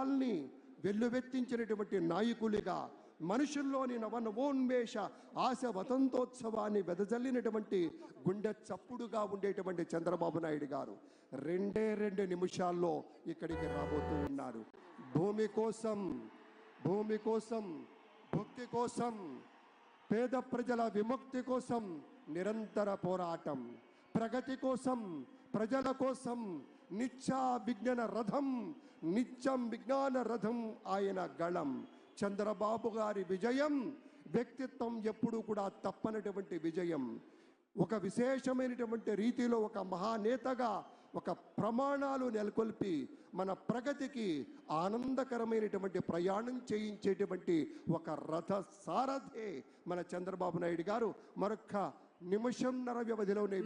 భావాల్ని వెల్లువెత్తించినటువంటి నాయకులుగా మనుషుల్లోని నవనవోన్మేష ఆశ వసంతోత్సవాన్ని వెదజల్లినటువంటి గుండె చప్పుడుగా ఉండేటువంటి చంద్రబాబు నాయుడు గారు 2 నిమిషాల్లో ఇక్కడికి రాబోతూ ఉన్నారు. భూమి కోసం, భక్తి కోసం, పేద ప్రజల విముక్తి కోసం నిరంతర పోరాటం, ప్రగతి కోసం, ప్రజల కోసం నిత్యం విజ్ఞాన రథం ఆయన గళం. చంద్రబాబు గారి విజయం వ్యక్తిత్వం ఎప్పుడూ కూడా తప్పనటువంటి విజయం. ఒక విశేషమైనటువంటి రీతిలో ఒక మహానేతగా ఒక ప్రమాణాలు నెలకొల్పి మన ప్రగతికి ఆనందకరమైనటువంటి ప్రయాణం చేయించేటువంటి ఒక రథ సారథే మన చంద్రబాబు నాయుడు గారు. మరొక నిమిషంన్నర వ్యవధిలోనే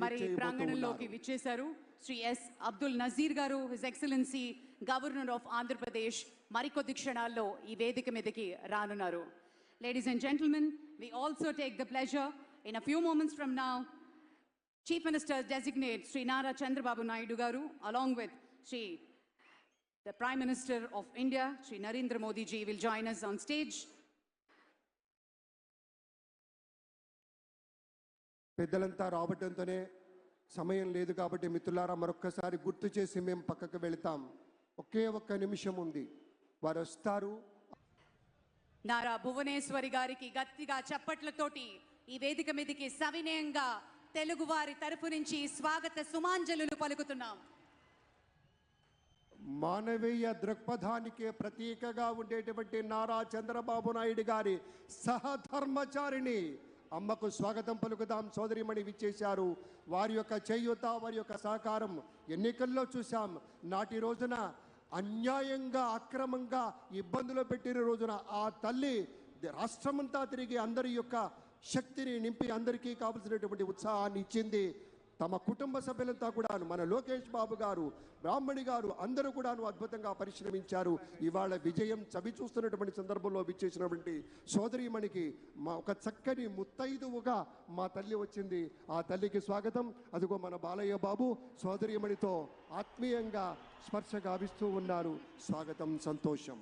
ప్రాంగణంలోకి విచ్చేశారు శ్రీ ఎస్ అబ్దుల్ నజీర్ గారు, his excellency governor of Andhra Pradesh. మరికొద్ది క్షణాల్లో ఈ వేదిక మీదకి రానున్నారు. Ladies and gentlemen, we also take the pleasure in a few moments from now, Chief Minister designate Sri Nara Chandrababu Naidu garu, along with the Prime Minister of India, Sri Narendra Modi ji, will join us on stage. పెద్దలంతా రావడంతోనే సమయం లేదు కాబట్టి మిత్రులారా మరొక్కసారి గుర్తు చేసి మేము పక్కకు వెళ్తాం. ఒకే ఒక్క నిమిషం ఉంది, వారు వస్తారు. నారా భువనేశ్వరి గారికి గట్టిగా చప్పట్లతోటి ఈ వేదిక మీదకి సవినయంగా తెలుగు వారి తరఫు నుంచి స్వాగత సుమాంజలులు పలుకుతున్నాం. మానవీయ దృక్పథానికి ప్రతీకగా ఉండేటువంటి నారా చంద్రబాబు నాయుడు గారి సహధర్మచారిణి అమ్మకు స్వాగతం పలుకుదాం. సోదరిమణి విచ్చేశారు. వారి యొక్క చేయూత, వారి యొక్క సహకారం ఎన్నికల్లో చూశాం. నాటి రోజున అన్యాయంగా, అక్రమంగా ఇబ్బందులు పెట్టిన రోజున ఆ తల్లి రాష్ట్రమంతా తిరిగి అందరి యొక్క శక్తిని నింపి అందరికీ కావలసినటువంటి ఉత్సాహాన్ని ఇచ్చింది. తమ కుటుంబ సభ్యులంతా కూడా, మన లోకేష్ బాబు గారు, బ్రాహ్మణి గారు అందరూ కూడా అద్భుతంగా పరిశ్రమించారు. ఇవాళ విజయం చవి చూస్తున్నటువంటి సందర్భంలో విచ్చేసినటువంటి సోదరీమణికి మా ఒక చక్కని ముత్తైదువుగా మా తల్లి వచ్చింది. ఆ తల్లికి స్వాగతం. అదిగో మన బాలయ్య బాబు సోదరీమణితో ఆత్మీయంగా స్పర్శ గావిస్తూ ఉన్నారు. స్వాగతం, సంతోషం.